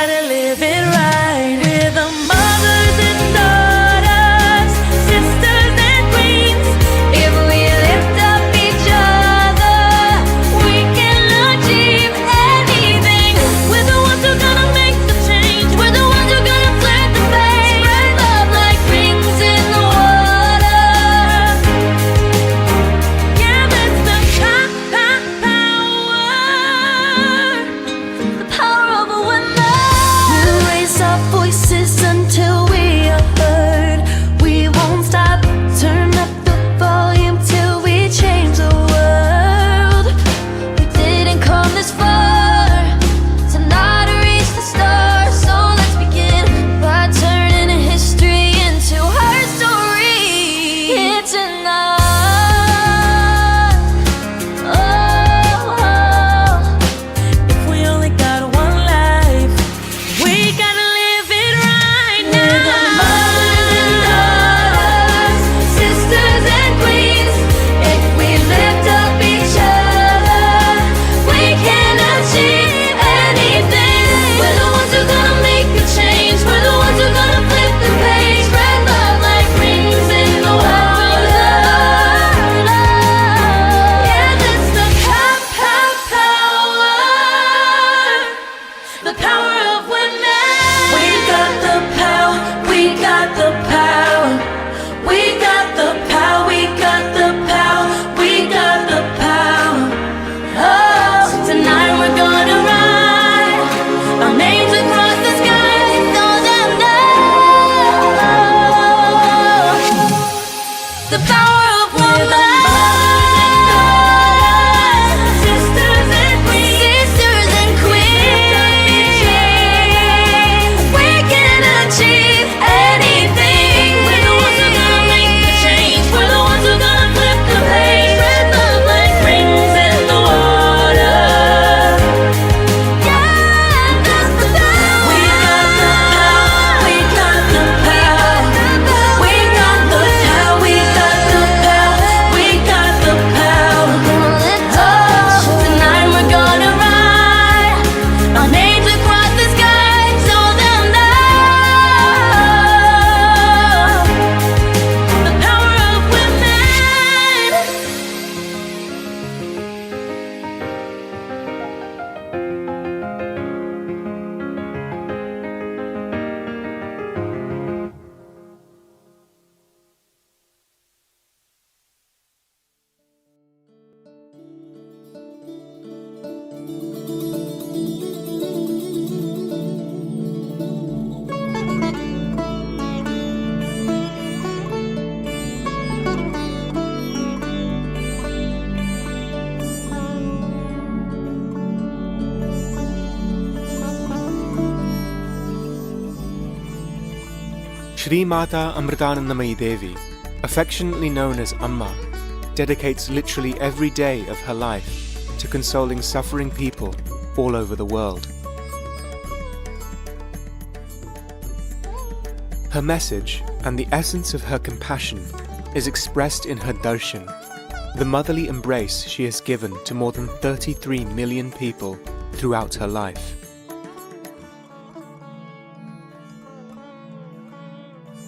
gotta live it right. We're the mothers and daughters, sisters and queens. If we lift up each other, we can achieve anything. We're the ones who are gonna make the change. We're the ones who are gonna flip the page. Spread love like rings in the water. Yeah, that's the power of a woman. We'll raise our voices until we are heard. We won't stop. Turn up the volume till we change the world. We didn't come this far to not reach the stars. So let's begin by turning history into her story. It's enough. Oh, if we only got one life, we gotta live it right now. We're the mothers and daughters, sisters and queens. If we lift up each other, we can achieve anything. We're the ones who are gonna make a change. We're the ones who are gonna flip the page. Spread love like rings in the water. Yeah, that's the power of women. We got the power, we got the power. We got the power, we got the power, we got the power. Oh, tonight we're gonna ride our names across the sky so they'll know the power of woman. Sisters and queens, we can achieve anything. We're the ones who are gonna make the change. We're the ones who are gonna flip the page. Spread love like rings in the water. Yeah, that's the power. We got the power, we got the power. We got the power, we got the power, we got the power. Oh, tonight we're gonna ride our names across the sky so they'll know the power of women. Shri Mata Amritanandamayi Devi, affectionately known as Amma, dedicates literally every day of her life to consoling suffering people all over the world. Her message and the essence of her compassion is expressed in her darshan, the motherly embrace she has given to more than 33 million people throughout her life.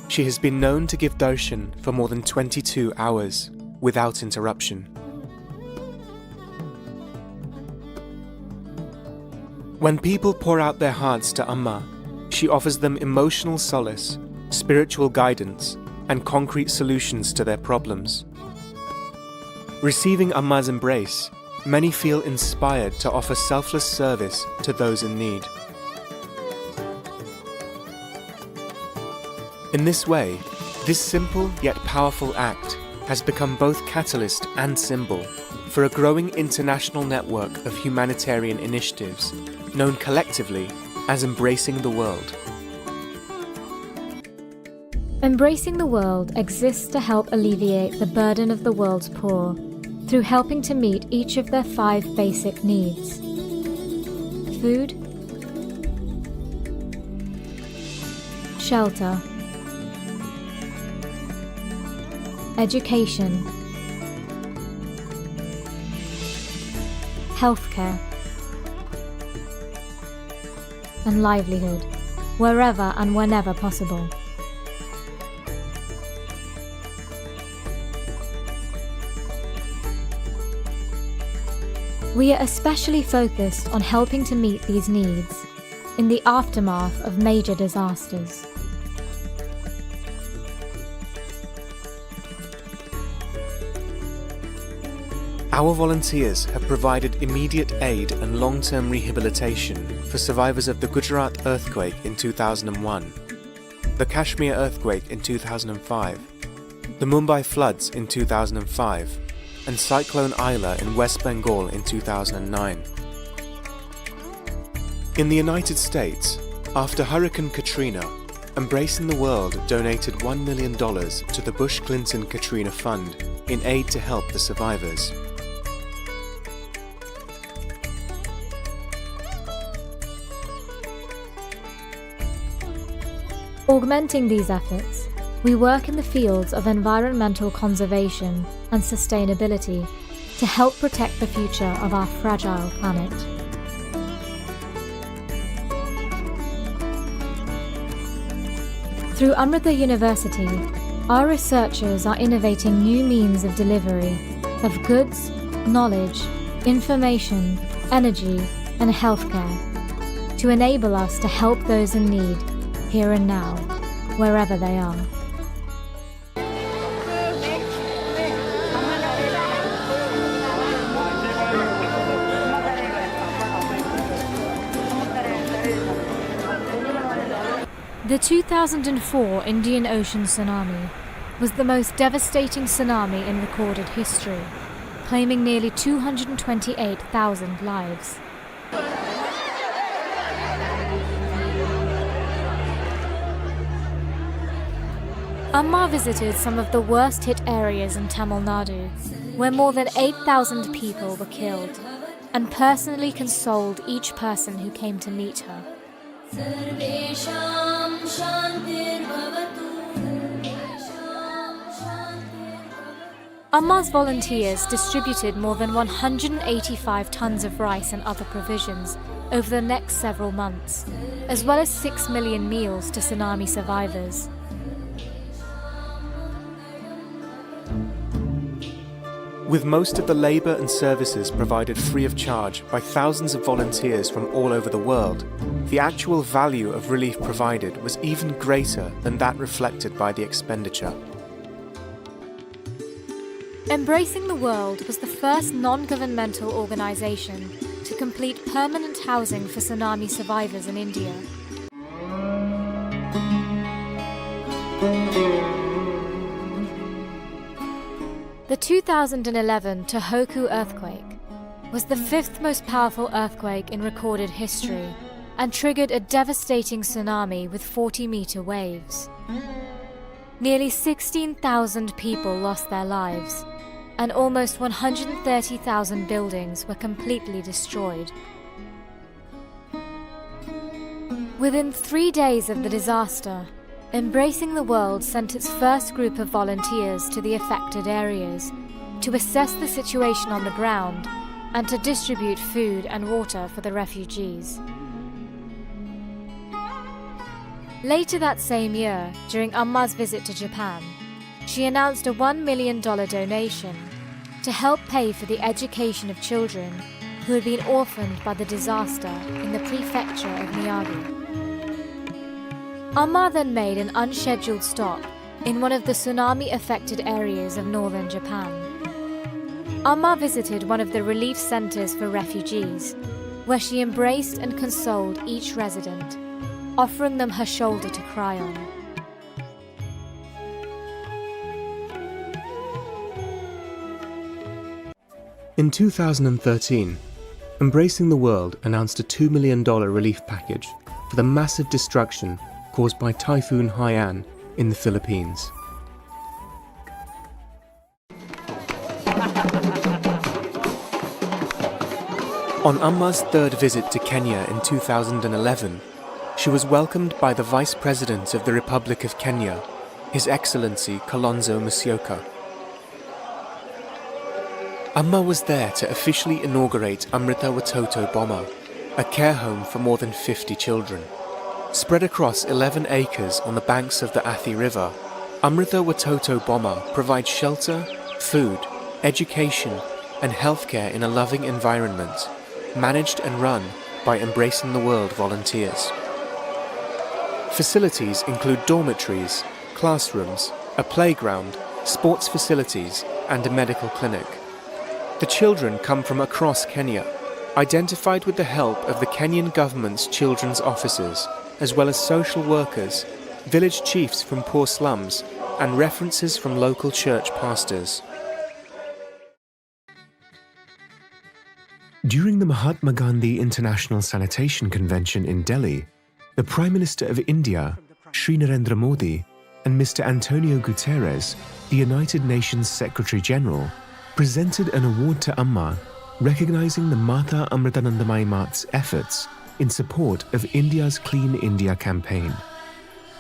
She has been known to give darshan for more than 22 hours without interruption. When people pour out their hearts to Amma, she offers them emotional solace, spiritual guidance, and concrete solutions to their problems. Receiving Amma's embrace, many feel inspired to offer selfless service to those in need. In this way, this simple yet powerful act has become both catalyst and symbol for a growing international network of humanitarian initiatives known collectively as Embracing the World. Embracing the World exists to help alleviate the burden of the world's poor through helping to meet each of their 5 basic needs: food, shelter, education, healthcare, and livelihood, wherever and whenever possible. We are especially focused on helping to meet these needs in the aftermath of major disasters. Our volunteers have provided immediate aid and long-term rehabilitation for survivors of the Gujarat earthquake in 2001, the Kashmir earthquake in 2005, the Mumbai floods in 2005, and Cyclone Aila in West Bengal in 2009. In the United States, after Hurricane Katrina, Embracing the World donated $1 million to the Bush-Clinton Katrina Fund in aid to help the survivors. Augmenting these efforts, we work in the fields of environmental conservation and sustainability to help protect the future of our fragile planet. Through Amrita University, our researchers are innovating new means of delivery of goods, knowledge, information, energy, and healthcare to enable us to help those in need here and now, wherever they are. The 2004 Indian Ocean tsunami was the most devastating tsunami in recorded history, claiming nearly 228,000 lives. Amma visited some of the worst hit areas in Tamil Nadu, where more than 8,000 people were killed, and personally consoled each person who came to meet her. Amma's volunteers distributed more than 185 tons of rice and other provisions over the next several months, as well as 6 million meals to tsunami survivors. With most of the labour and services provided free of charge by thousands of volunteers from all over the world, the actual value of relief provided was even greater than that reflected by the expenditure. Embracing the World was the first non-governmental organisation to complete permanent housing for tsunami survivors in India. The 2011 Tohoku earthquake was the fifth most powerful earthquake in recorded history and triggered a devastating tsunami with 40-metre waves. Nearly 16,000 people lost their lives, and almost 130,000 buildings were completely destroyed. Within 3 days of the disaster, Embracing the World sent its first group of volunteers to the affected areas to assess the situation on the ground and to distribute food and water for the refugees. Later that same year, during Amma's visit to Japan, she announced a $1 million donation to help pay for the education of children who had been orphaned by the disaster in the prefecture of Miyagi. Amma then made an unscheduled stop in one of the tsunami-affected areas of northern Japan. Amma visited one of the relief centres for refugees, where she embraced and consoled each resident, offering them her shoulder to cry on. In 2013, Embracing the World announced a $2 million relief package for the massive destruction caused by Typhoon Haiyan in the Philippines. On Amma's third visit to Kenya in 2011, she was welcomed by the Vice President of the Republic of Kenya, His Excellency Kalonzo Musyoka. Amma was there to officially inaugurate Amrita Watoto Boma, a care home for more than 50 children. Spread across 11 acres on the banks of the Athi River, Amrita Watoto Boma provides shelter, food, education, and healthcare in a loving environment, managed and run by Embracing the World volunteers. Facilities include dormitories, classrooms, a playground, sports facilities, and a medical clinic. The children come from across Kenya, identified with the help of the Kenyan government's children's offices, as well as social workers, village chiefs from poor slums, and references from local church pastors. During the Mahatma Gandhi International Sanitation Convention in Delhi, the Prime Minister of India, Shri Narendra Modi, and Mr. Antonio Guterres, the United Nations Secretary General, presented an award to Amma, recognizing the Mata Amritanandamayi Mat's efforts in support of India's Clean India campaign.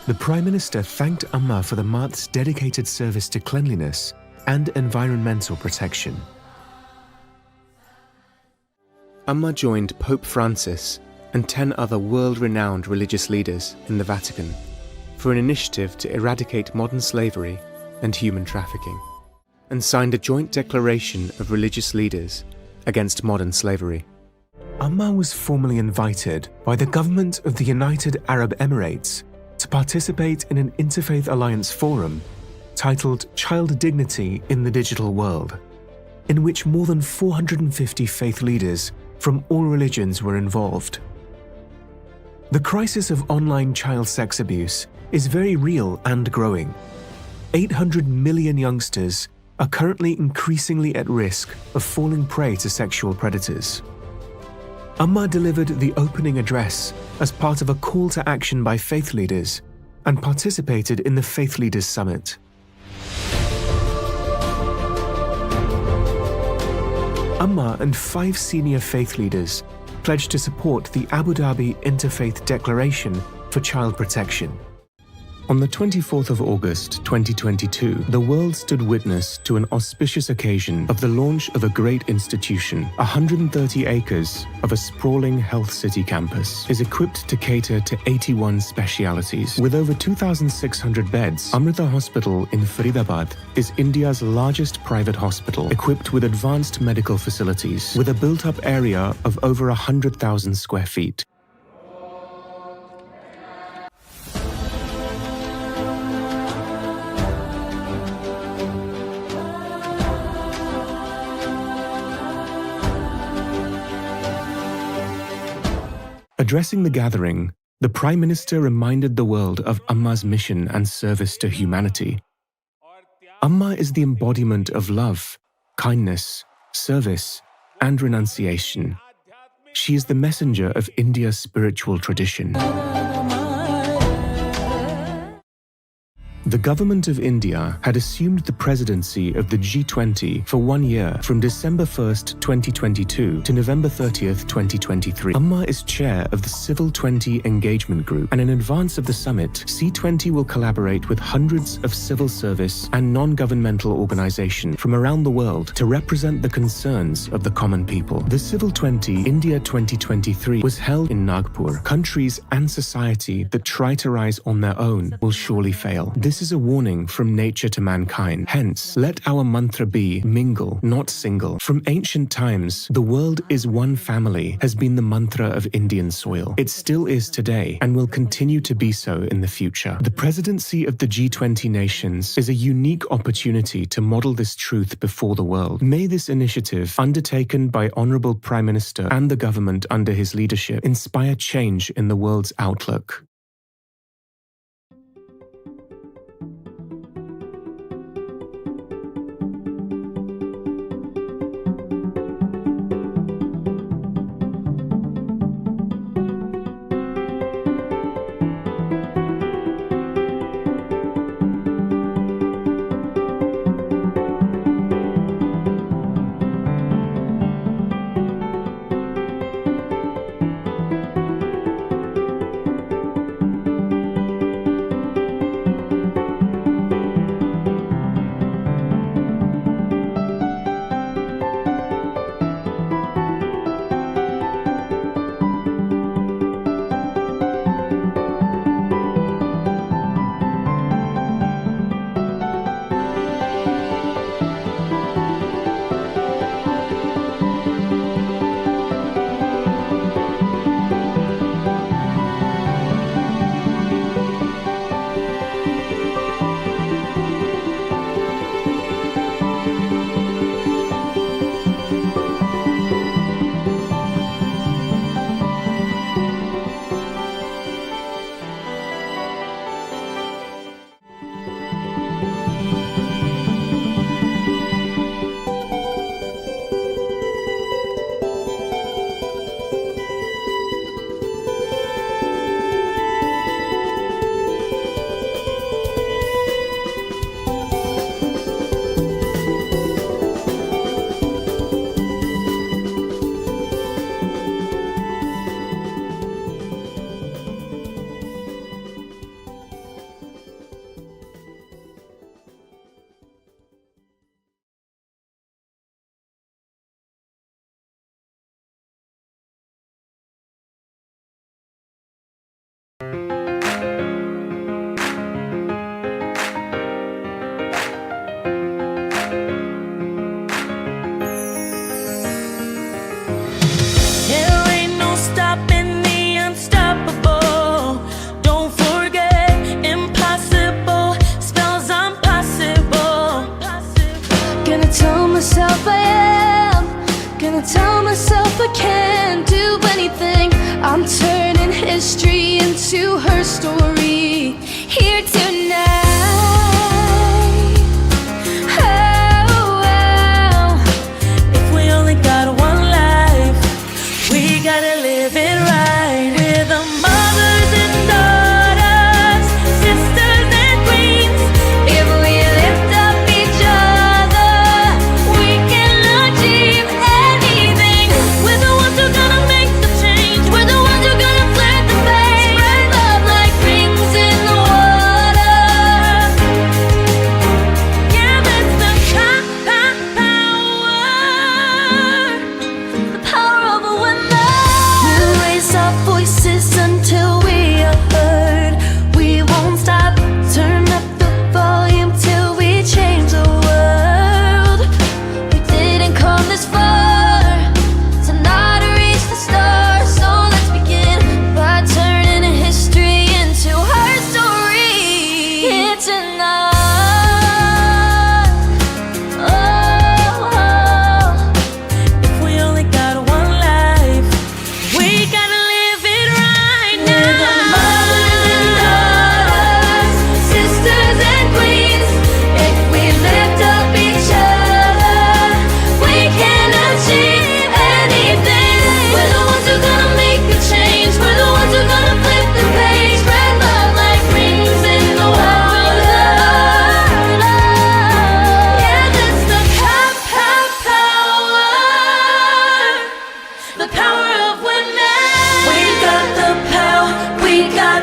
The Prime Minister thanked Amma for the Mat's dedicated service to cleanliness and environmental protection. Amma joined Pope Francis and 10 other world-renowned religious leaders in the Vatican for an initiative to eradicate modern slavery and human trafficking, and signed a joint declaration of religious leaders against modern slavery. Amma was formally invited by the government of the United Arab Emirates to participate in an interfaith alliance forum titled Child Dignity in the Digital World, in which more than 450 faith leaders from all religions were involved. The crisis of online child sex abuse is very real and growing. 800 million youngsters are currently increasingly at risk of falling prey to sexual predators. Amma delivered the opening address as part of a call to action by faith leaders and participated in the Faith Leaders Summit. Amma and 5 senior faith leaders pledged to support the Abu Dhabi Interfaith Declaration for Child Protection. On the 24th of August 2022, the world stood witness to an auspicious occasion of the launch of a great institution. 130 acres of a sprawling health city campus is equipped to cater to 81 specialities. With over 2,600 beds, Amrita Hospital in Faridabad is India's largest private hospital, equipped with advanced medical facilities, with a built-up area of over 100,000 square feet. Addressing the gathering, the Prime Minister reminded the world of Amma's mission and service to humanity. Amma is the embodiment of love, kindness, service, and renunciation. She is the messenger of India's spiritual tradition. The government of India had assumed the presidency of the G20 for 1 year from December 1st, 2022 to November 30th, 2023. Amma is chair of the Civil 20 Engagement Group, and in advance of the summit, C20 will collaborate with hundreds of civil service and non-governmental organizations from around the world to represent the concerns of the common people. The Civil 20 India 2023 was held in Nagpur. Countries and society that try to rise on their own will surely fail. This is a warning from nature to mankind. Hence, let our mantra be mingle, not single. From ancient times, the world is one family has been the mantra of Indian soil. It still is today and will continue to be so in the future. The presidency of the G20 nations is a unique opportunity to model this truth before the world. May this initiative, undertaken by Honorable Prime Minister and the government under his leadership, inspire change in the world's outlook.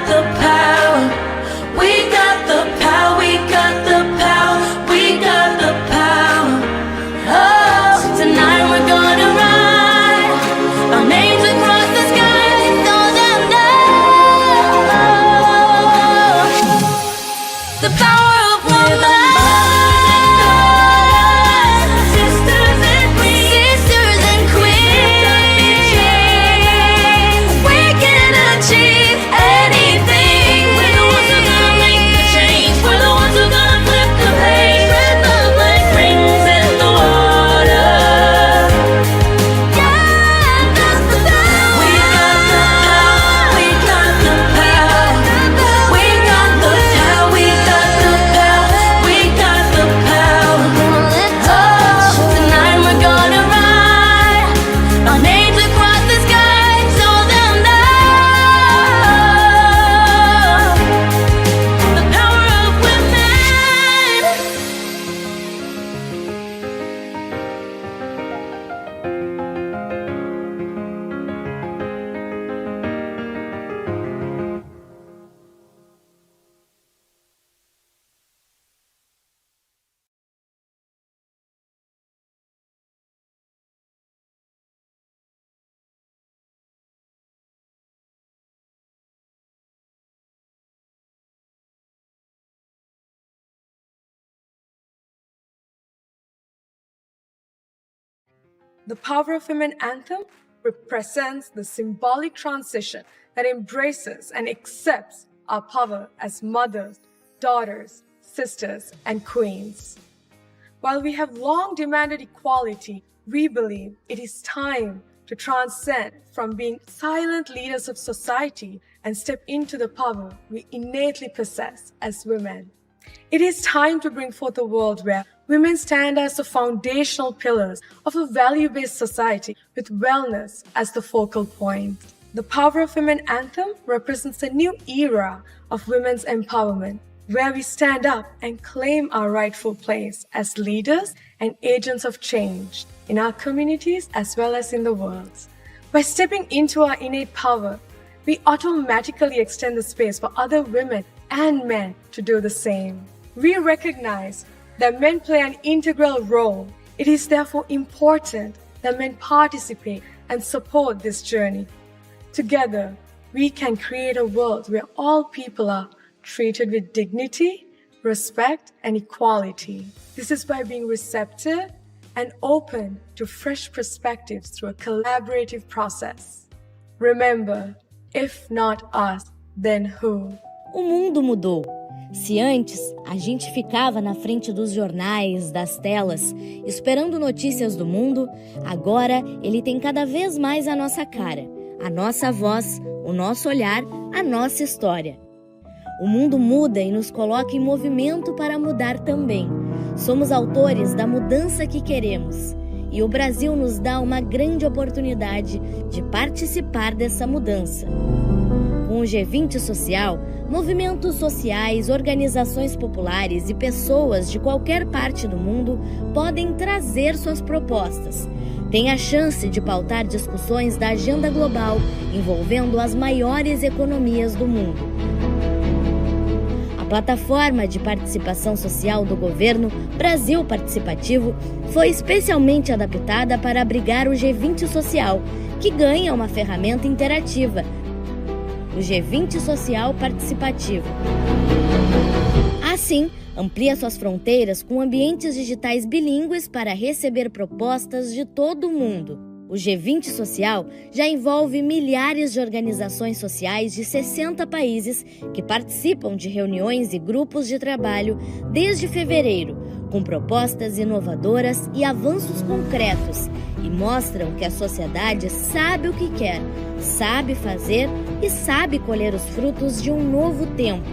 the power. We got the power. We got the power. We got the power. Oh, tonight we're gonna ride our names across the sky so they'll know the power of woman. The Power of Women anthem represents the symbolic transition that embraces and accepts our power as mothers, daughters, sisters, and queens. While we have long demanded equality, we believe it is time to transcend from being silent leaders of society and step into the power we innately possess as women. It is time to bring forth a world where women stand as the foundational pillars of a value-based society with wellness as the focal point. The Power of Women anthem represents a new era of women's empowerment, where we stand up and claim our rightful place as leaders and agents of change in our communities as well as in the world. By stepping into our innate power, we automatically extend the space for other women and men to do the same. We recognize that men play an integral role. It is therefore important that men participate and support this journey. Together, we can create a world where all people are treated with dignity, respect, and equality. This is by being receptive and open to fresh perspectives through a collaborative process. Remember, if not us, then who? O mundo mudou. Se antes a gente ficava na frente dos jornais, das telas, esperando notícias do mundo, agora ele tem cada vez mais a nossa cara, a nossa voz, o nosso olhar, a nossa história. O mundo muda e nos coloca em movimento para mudar também. Somos autores da mudança que queremos. E o Brasil nos dá uma grande oportunidade de participar dessa mudança. Com o G20 Social, movimentos sociais, organizações populares e pessoas de qualquer parte do mundo podem trazer suas propostas. Tem a chance de pautar discussões da agenda global envolvendo as maiores economias do mundo. A plataforma de participação social do governo Brasil Participativo foi especialmente adaptada para abrigar o G20 Social, que ganha uma ferramenta interativa, o G20 Social Participativo. Assim, amplia suas fronteiras com ambientes digitais bilíngues para receber propostas de todo o mundo. O G20 Social já envolve milhares de organizações sociais de 60 países que participam de reuniões e grupos de trabalho desde fevereiro, com propostas inovadoras e avanços concretos, e mostram que a sociedade sabe o que quer, sabe fazer e sabe colher os frutos de um novo tempo.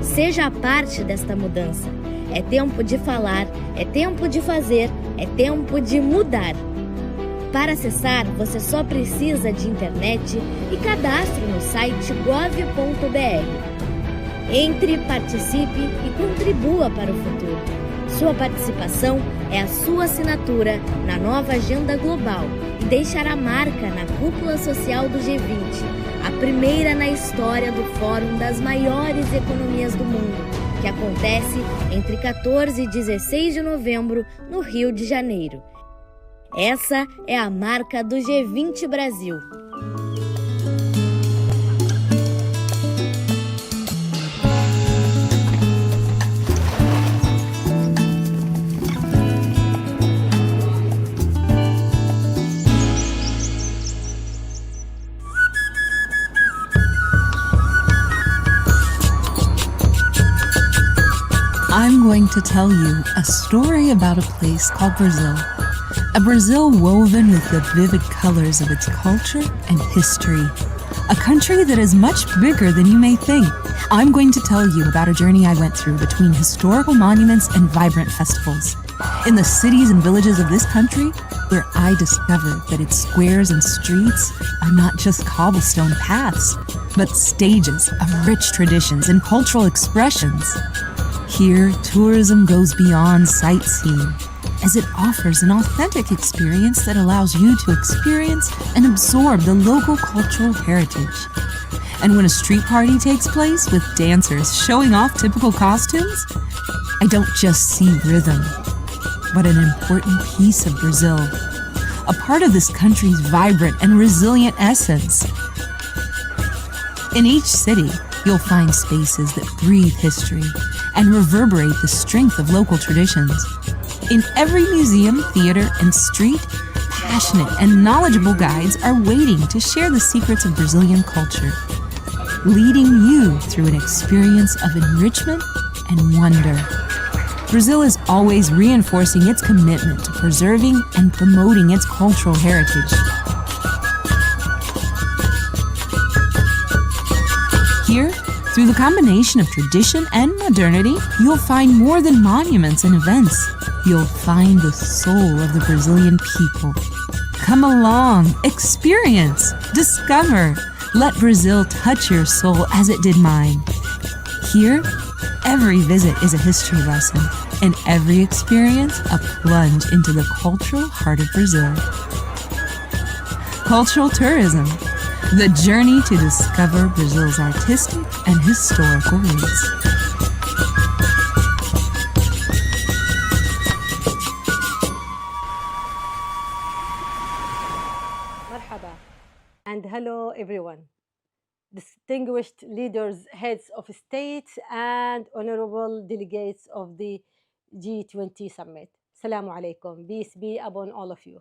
Seja parte desta mudança. É tempo de falar, é tempo de fazer, é tempo de mudar. Para acessar, você só precisa de internet e cadastro no site gov.br. Entre, participe e contribua para o futuro. Sua participação é a sua assinatura na nova agenda global e deixará marca na cúpula social do G20, a primeira na história do Fórum das Maiores Economias do Mundo, que acontece entre 14 e 16 de novembro no Rio de Janeiro. Essa é a marca do G20 Brasil. I'm going to tell you a story about a place called Brazil. A Brazil woven with the vivid colors of its culture and history. A country that is much bigger than you may think. I'm going to tell you about a journey I went through between historical monuments and vibrant festivals. In the cities and villages of this country, where I discovered that its squares and streets are not just cobblestone paths, but stages of rich traditions and cultural expressions. Here, tourism goes beyond sightseeing, as it offers an authentic experience that allows you to experience and absorb the local cultural heritage. And when a street party takes place with dancers showing off typical costumes, I don't just see rhythm, but an important piece of Brazil, a part of this country's vibrant and resilient essence. In each city, you'll find spaces that breathe history and reverberate the strength of local traditions. In every museum, theater, and street, passionate and knowledgeable guides are waiting to share the secrets of Brazilian culture, leading you through an experience of enrichment and wonder. Brazil is always reinforcing its commitment to preserving and promoting its cultural heritage. Here, through the combination of tradition and modernity, you'll find more than monuments and events. You'll find the soul of the Brazilian people. Come along, experience, discover. Let Brazil touch your soul as it did mine. Here, every visit is a history lesson, and every experience a plunge into the cultural heart of Brazil. Cultural tourism, the journey to discover Brazil's artistic and historical roots. Marhaba, and hello everyone. Distinguished leaders, heads of state, and honorable delegates of the G20 summit. Assalamu alaikum. Peace be upon all of you.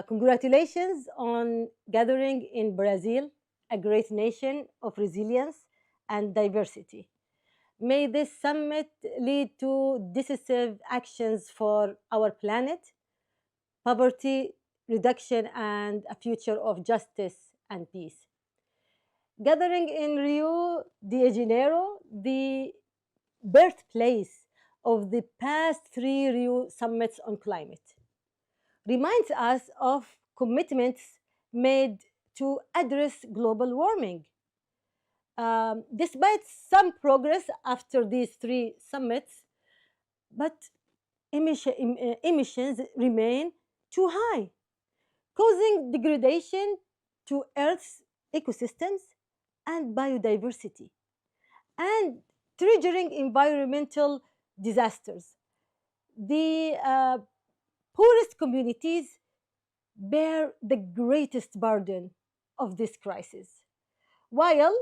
Congratulations on gathering in Brazil, a great nation of resilience and diversity. May this summit lead to decisive actions for our planet, poverty reduction, and a future of justice and peace. Gathering in Rio de Janeiro, the birthplace of the past 3 Rio summits on climate, reminds us of commitments made to address global warming. Despite some progress after these 3 summits, but emissions remain too high, causing degradation to Earth's ecosystems and biodiversity, and triggering environmental disasters. The poorest communities bear the greatest burden of this crisis, while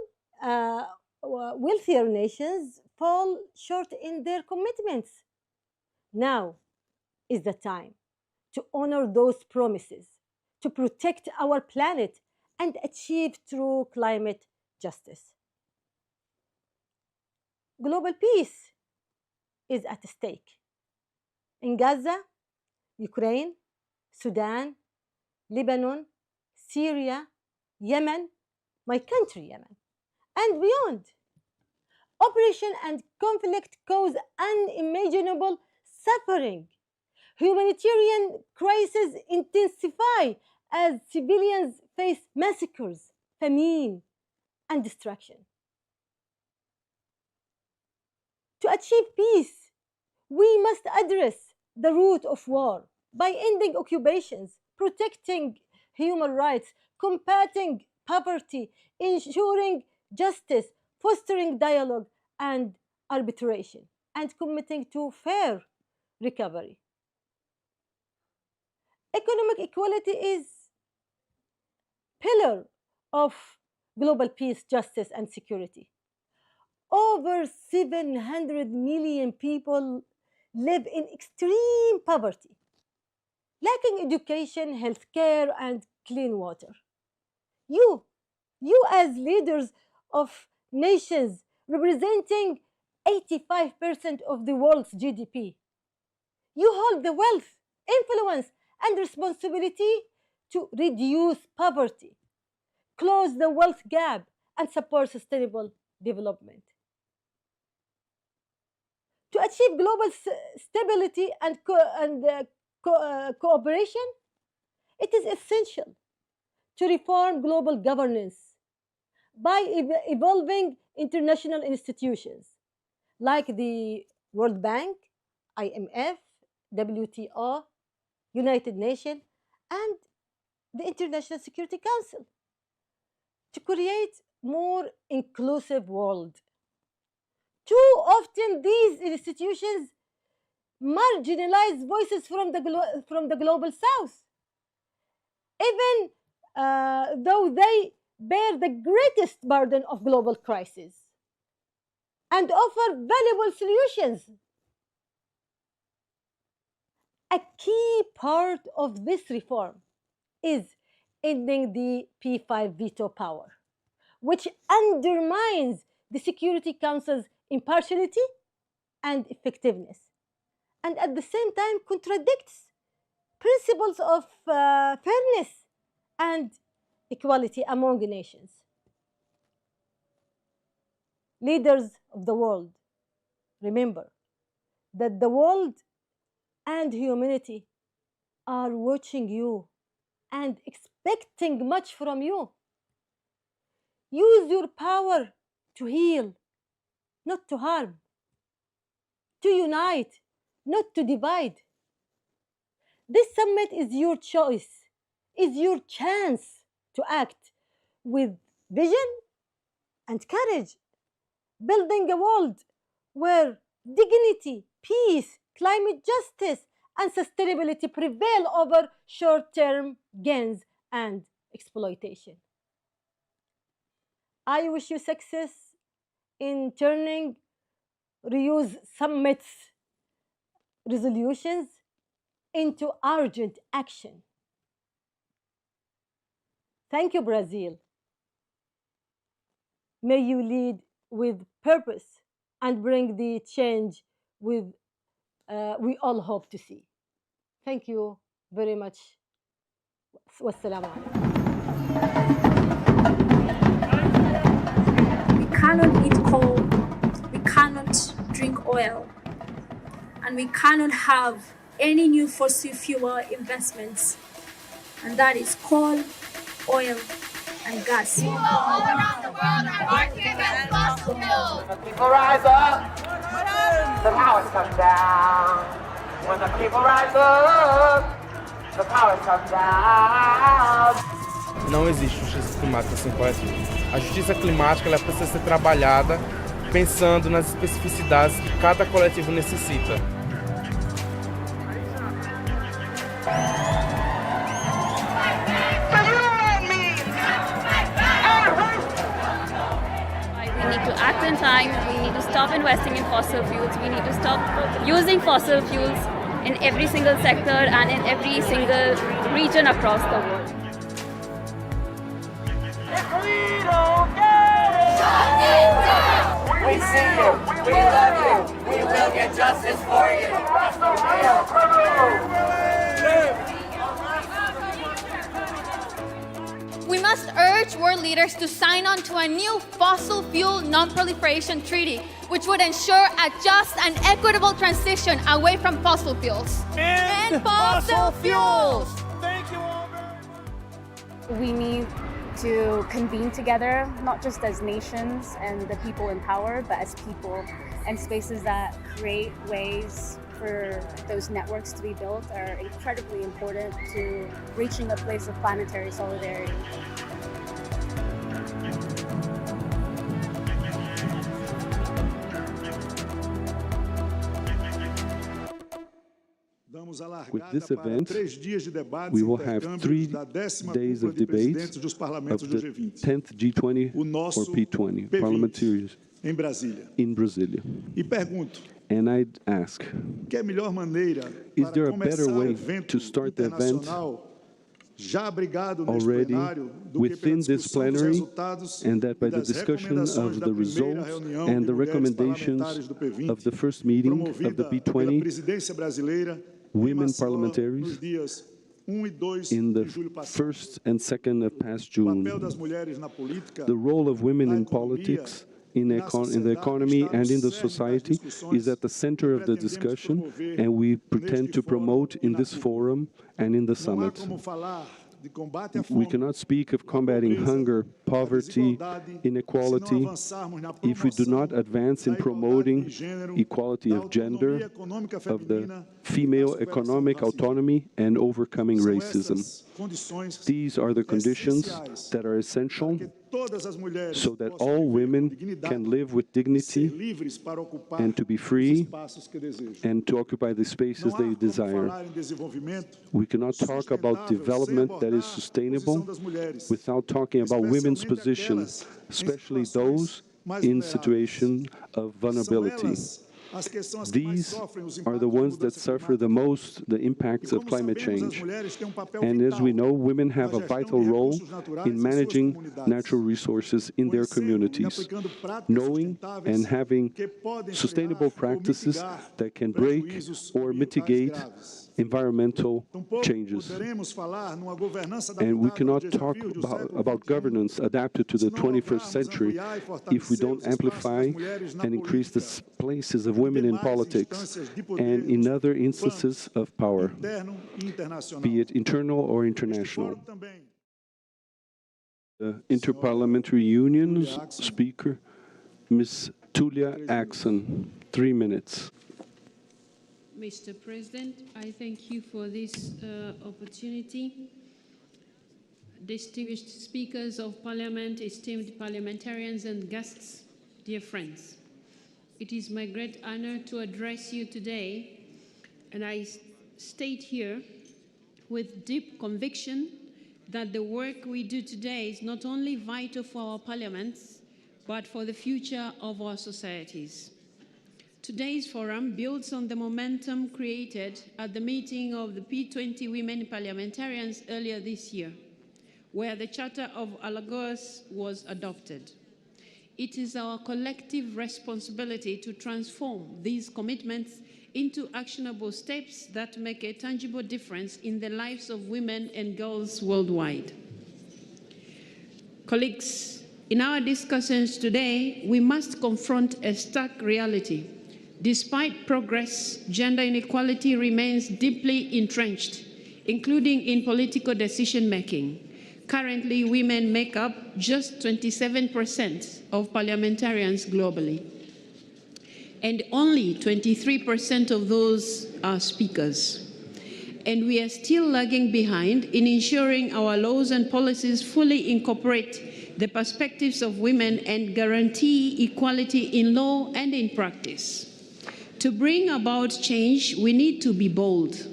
wealthier nations fall short in their commitments. Now is the time to honor those promises, to protect our planet, and achieve true climate justice. Global peace is at stake. In Gaza, Ukraine, Sudan, Lebanon, Syria, Yemen, my country Yemen, and beyond. Oppression and conflict cause unimaginable suffering. Humanitarian crises intensify as civilians face massacres, famine, and destruction. To achieve peace, we must address the root of war by ending occupations, protecting human rights, combating poverty, ensuring justice, fostering dialogue and arbitration, and committing to fair recovery. Economic equality is pillar of global peace, justice, and security. Over 700 million people live in extreme poverty, lacking education, healthcare, and clean water. You as leaders of nations representing 85% of the world's GDP, you hold the wealth, influence, and responsibility to reduce poverty, close the wealth gap, and support sustainable development. To achieve global stability and cooperation, it is essential to reform global governance by evolving international institutions like the World Bank, IMF, WTO, United Nations, and the International Security Council to create more inclusive world. Too often these institutions marginalize voices from the global south, even though they bear the greatest burden of global crisis and offer valuable solutions. A key part of this reform is ending the P5 veto power, which undermines the Security Council's impartiality and effectiveness, and at the same time contradicts principles of fairness and equality among nations. Leaders of the world, remember that the world and humanity are watching you and expecting much from you. Use your power to heal, not to harm, to unite, not to divide. This summit is your choice, is your chance to act with vision and courage, building a world where dignity, peace, climate justice, and sustainability prevail over short-term gains and exploitation. I wish you success in turning Reuse Summit's resolutions into urgent action. Thank you, Brazil. May you lead with purpose and bring the change we all hope to see. Thank you very much. Wassalamu alaikum. We cannot eat coal, we cannot drink oil, and we cannot have any new fossil fuel investments, and that is coal, oil, and gas. People all around the world are marching against fossil fuels. When the people rise up, the powers come down. When the people rise up, the powers come down. Não existe justiça climática sem coletivo. A justiça climática ela precisa ser trabalhada pensando nas especificidades que cada coletivo necessita. We need to act in time, we need to stop investing in fossil fuels, we need to stop using fossil fuels in every single sector and in every single region across the world. If we don't get it, we see you, we love you, we will get justice for you. Arrest the real criminals. We must urge world leaders to sign on to a new fossil fuel non-proliferation treaty, which would ensure a just and equitable transition away from fossil fuels. End fossil fuels! Thank you, We need to convene together, not just as nations and the people in power, but as people, and spaces that create ways for for those networks to be built are incredibly important to reaching a place of planetary solidarity. With this event, we will have 3 days of debates of the 10th G20 or P20 parliamentarians in Brasilia. And I'd ask, is there a better way to start the event already within this plenary, and that by the discussion of the results and the recommendations of the first meeting of the P20 women parliamentaries in the 1st and 2nd of past June. The role of women in politics, in the economy and in the society is at the center of the discussion, and we pretend to promote in this forum and in the summit. We cannot speak of combating hunger, poverty, inequality, if we do not advance in promoting equality of gender, of the female economic autonomy, and overcoming racism. These are the conditions that are essential so that all women can live with dignity and to be free and to occupy the spaces they desire. We cannot talk about development that is sustainable without talking about women's position, especially those in situation of vulnerability. These are the ones that suffer the most the impacts of climate change. And as we know, women have a vital role in managing natural resources in their communities, knowing and having sustainable practices that can break or mitigate environmental changes. And we cannot talk about governance adapted to the 21st century if we don't amplify and increase the places of women in politics and in other instances of power, be it internal or international. The Interparliamentary Union's speaker, Ms. Tulia Axon, 3 minutes. Mr. President, I thank you for this opportunity. Distinguished speakers of Parliament, esteemed parliamentarians and guests, dear friends. It is my great honor to address you today, and I state here with deep conviction that the work we do today is not only vital for our parliaments, but for the future of our societies. Today's forum builds on the momentum created at the meeting of the P20 women parliamentarians earlier this year, where the Charter of Alagoas was adopted. It is our collective responsibility to transform these commitments into actionable steps that make a tangible difference in the lives of women and girls worldwide. Colleagues, in our discussions today, we must confront a stark reality. Despite progress, gender inequality remains deeply entrenched, including in political decision-making. Currently, women make up just 27% of parliamentarians globally, and only 23% of those are speakers. And we are still lagging behind in ensuring our laws and policies fully incorporate the perspectives of women and guarantee equality in law and in practice. To bring about change, we need to be bold.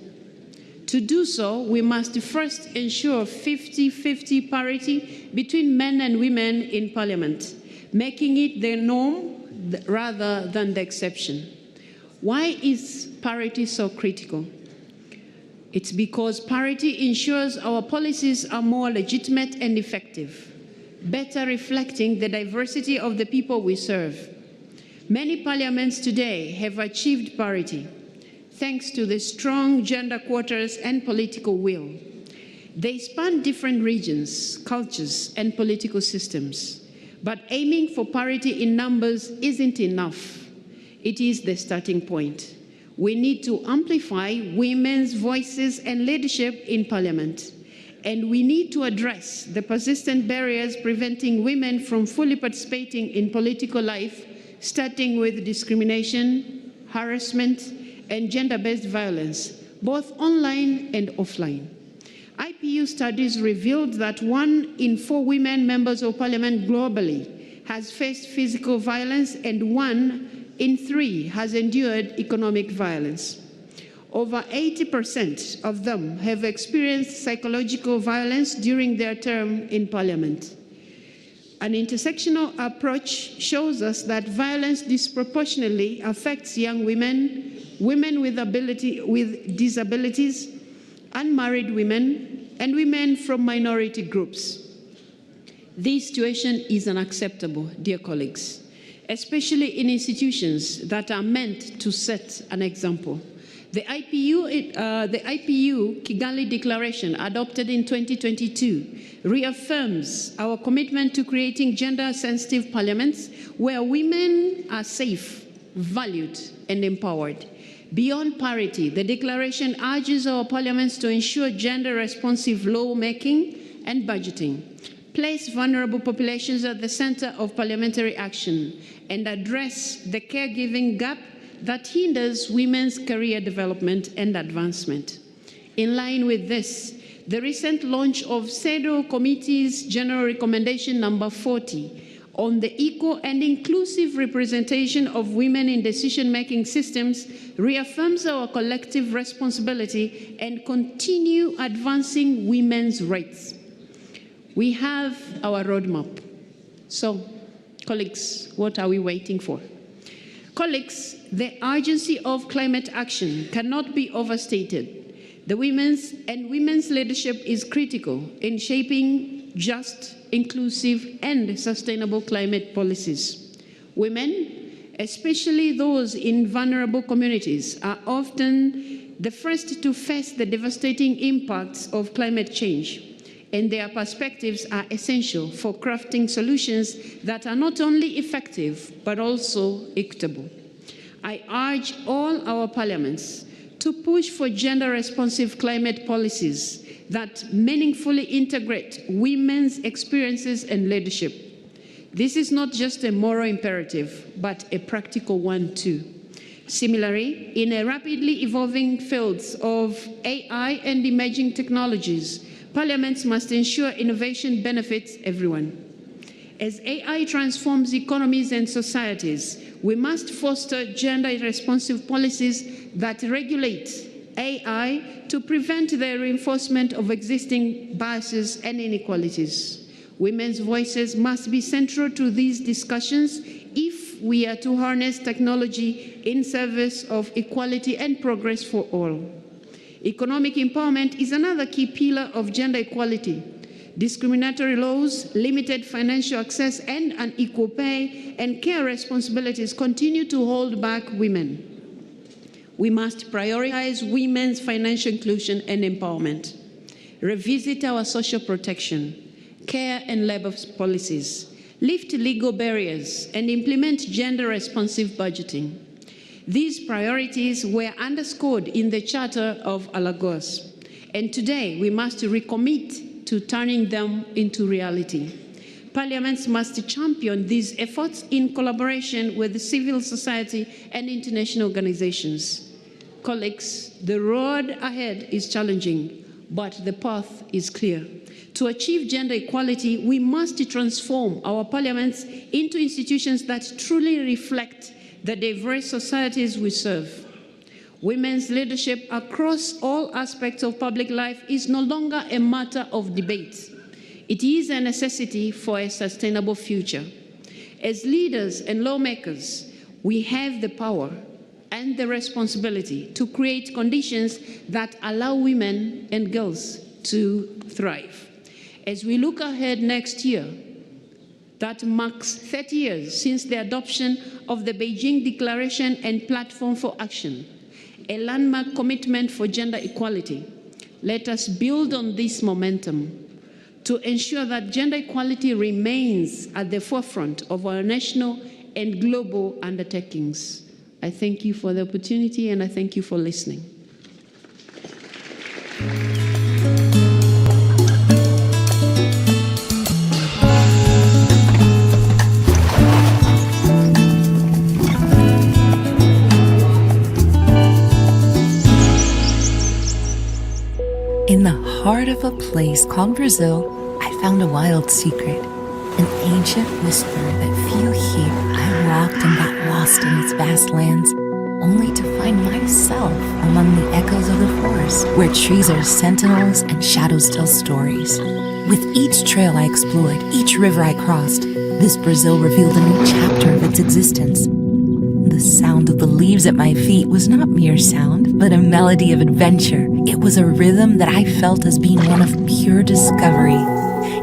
To do so, we must first ensure 50-50 parity between men and women in Parliament, making it the norm rather than the exception. Why is parity so critical? It's because parity ensures our policies are more legitimate and effective, better reflecting the diversity of the people we serve. Many parliaments today have achieved parity, thanks to the strong gender quotas and political will. They span different regions, cultures, and political systems. But aiming for parity in numbers isn't enough. It is the starting point. We need to amplify women's voices and leadership in Parliament. And we need to address the persistent barriers preventing women from fully participating in political life, starting with discrimination, harassment, and gender-based violence, both online and offline. IPU studies revealed that 1 in 4 women members of parliament globally has faced physical violence and 1 in 3 has endured economic violence. Over 80% of them have experienced psychological violence during their term in parliament. An intersectional approach shows us that violence disproportionately affects young women, women with disabilities, unmarried women, and women from minority groups. This situation is unacceptable, dear colleagues, especially in institutions that are meant to set an example. The IPU Kigali Declaration, adopted in 2022, reaffirms our commitment to creating gender-sensitive parliaments where women are safe, valued, and empowered. Beyond parity, the declaration urges our parliaments to ensure gender-responsive lawmaking and budgeting, place vulnerable populations at the center of parliamentary action, and address the caregiving gap that hinders women's career development and advancement. In line with this, the recent launch of CEDAW Committee's General Recommendation number 40 on the equal and inclusive representation of women in decision-making systems reaffirms our collective responsibility and continue advancing women's rights. We have our roadmap. So, colleagues, what are we waiting for? Colleagues, the urgency of climate action cannot be overstated. The women's leadership is critical in shaping just, inclusive, and sustainable climate policies. Women, especially those in vulnerable communities, are often the first to face the devastating impacts of climate change, and their perspectives are essential for crafting solutions that are not only effective, but also equitable. I urge all our parliaments to push for gender-responsive climate policies that meaningfully integrate women's experiences and leadership. This is not just a moral imperative, but a practical one too. Similarly, in a rapidly evolving fields of AI and emerging technologies, parliaments must ensure innovation benefits everyone. As AI transforms economies and societies, we must foster gender-responsive policies that regulate AI to prevent the reinforcement of existing biases and inequalities. Women's voices must be central to these discussions if we are to harness technology in service of equality and progress for all. Economic empowerment is another key pillar of gender equality. Discriminatory laws, limited financial access, and unequal pay and care responsibilities continue to hold back women. We must prioritize women's financial inclusion and empowerment, revisit our social protection, care and labor policies, lift legal barriers, and implement gender-responsive budgeting. These priorities were underscored in the Charter of Lagos, and today we must recommit to turning them into reality. Parliaments must champion these efforts in collaboration with civil society and international organizations. Colleagues, the road ahead is challenging, but the path is clear. To achieve gender equality, we must transform our parliaments into institutions that truly reflect the diverse societies we serve. Women's leadership across all aspects of public life is no longer a matter of debate. It is a necessity for a sustainable future. As leaders and lawmakers, we have the power and the responsibility to create conditions that allow women and girls to thrive. As we look ahead next year, that marks 30 years since the adoption of the Beijing Declaration and Platform for Action, a landmark commitment for gender equality. Let us build on this momentum to ensure that gender equality remains at the forefront of our national and global undertakings. I thank you for the opportunity, and I thank you for listening. heart of a place called Brazil, I found a wild secret, an ancient whisper that few hear. I walked and got lost in its vast lands, only to find myself among the echoes of the forest, where trees are sentinels and shadows tell stories. With each trail I explored, each river I crossed, this Brazil revealed a new chapter of its existence. The sound of the leaves at my feet was not mere sound, but a melody of adventure. It was a rhythm that I felt as being one of pure discovery.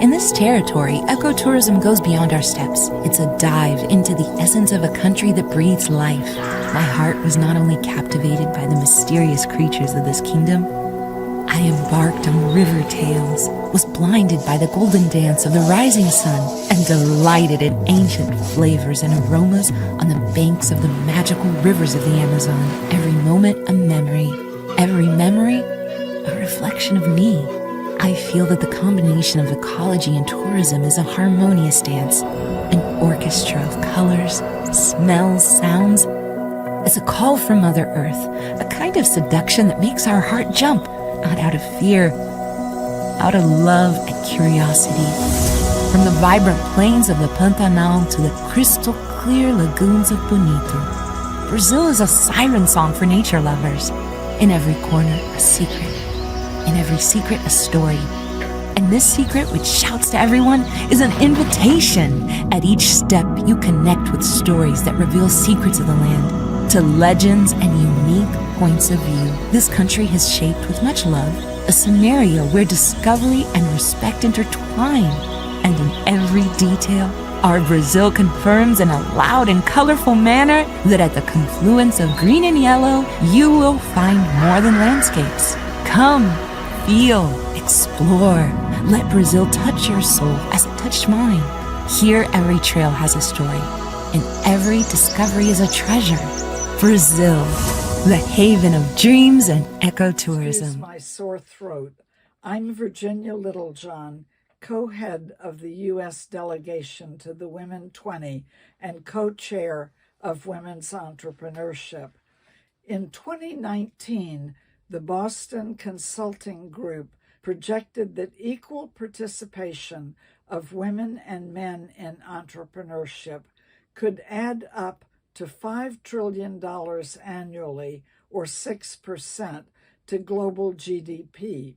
In this territory, ecotourism goes beyond our steps. It's a dive into the essence of a country that breathes life. My heart was not only captivated by the mysterious creatures of this kingdom, I embarked on river tales, was blinded by the golden dance of the rising sun, and delighted in ancient flavors and aromas on the banks of the magical rivers of the Amazon. Every moment a memory, every memory a reflection of me. I feel that the combination of ecology and tourism is a harmonious dance, an orchestra of colors, smells, sounds. It's a call from Mother Earth, a kind of seduction that makes our heart jump, not out of fear, out of love and curiosity. From the vibrant plains of the Pantanal to the crystal clear lagoons of Bonito, Brazil is a siren song for nature lovers. In every corner, a secret. In every secret, a story. And this secret, which shouts to everyone, is an invitation. At each step, you connect with stories that reveal secrets of the land, to legends and unique points of view. This country has shaped with much love a scenario where discovery and respect intertwine. And in every detail, our Brazil confirms in a loud and colorful manner that at the confluence of green and yellow, you will find more than landscapes. Come, feel, explore. Let Brazil touch your soul as it touched mine. Here, every trail has a story, and every discovery is a treasure. Brazil, the haven of dreams and ecotourism. My sore throat. I'm Virginia Littlejohn, co-head of the U.S. delegation to the Women 20 and co-chair of Women's Entrepreneurship. In 2019, the Boston Consulting Group projected that equal participation of women and men in entrepreneurship could add up to $5 trillion annually, or 6%, to global GDP.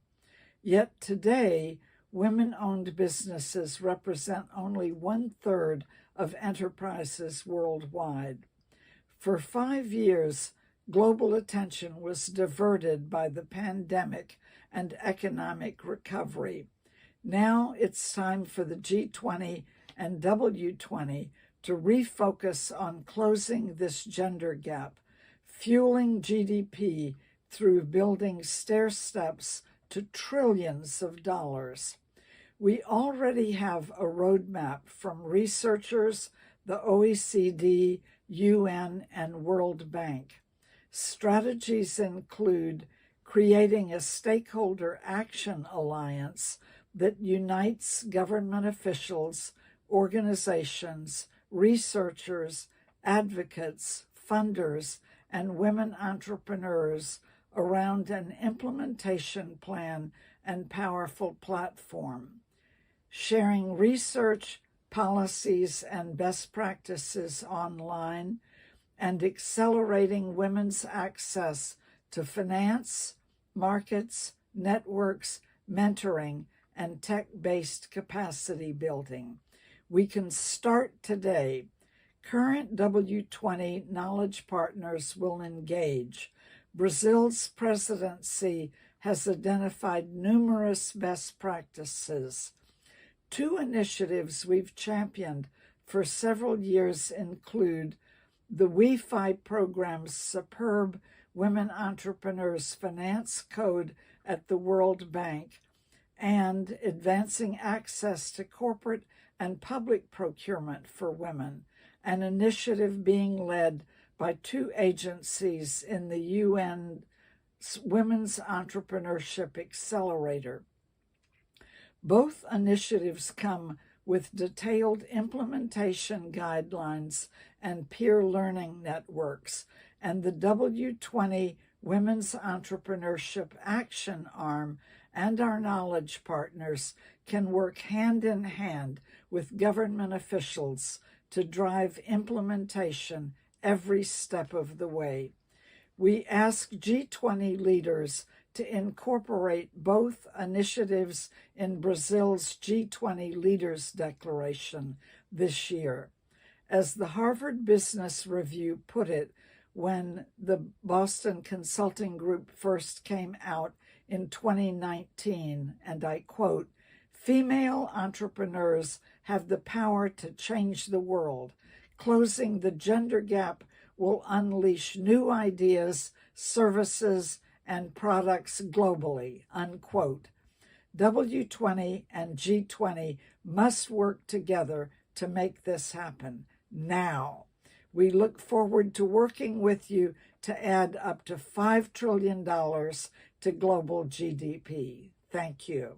Yet today, women-owned businesses represent only 1/3 of enterprises worldwide. For 5 years, global attention was diverted by the pandemic and economic recovery. Now it's time for the G20 and W20 to refocus on closing this gender gap, fueling GDP through building stair steps to trillions of dollars. We already have a roadmap from researchers, the OECD, UN, and World Bank. Strategies include creating a stakeholder action alliance that unites government officials, organizations, researchers, advocates, funders, and women entrepreneurs around an implementation plan and powerful platform. Sharing research, policies, and best practices online, and accelerating women's access to finance, markets, networks, mentoring, and tech-based capacity building. We can start today. Current W20 knowledge partners will engage. Brazil's presidency has identified numerous best practices. 2 initiatives we've championed for several years include the WeFi program's superb Women Entrepreneurs Finance Code at the World Bank, and advancing access to corporate and public procurement for women, an initiative being led by 2 agencies in the UN Women's Entrepreneurship Accelerator. Both initiatives come with detailed implementation guidelines and peer learning networks, and the W20 Women's Entrepreneurship Action Arm and our knowledge partners can work hand in hand with government officials to drive implementation every step of the way. We ask G20 leaders to incorporate both initiatives in Brazil's G20 Leaders Declaration this year. As the Harvard Business Review put it when the Boston Consulting Group first came out in 2019, and I quote, "Female entrepreneurs have the power to change the world. Closing the gender gap will unleash new ideas, services, and products globally," unquote. W20 and G20 must work together to make this happen now. We look forward to working with you to add up to $5 trillion to global GDP. Thank you.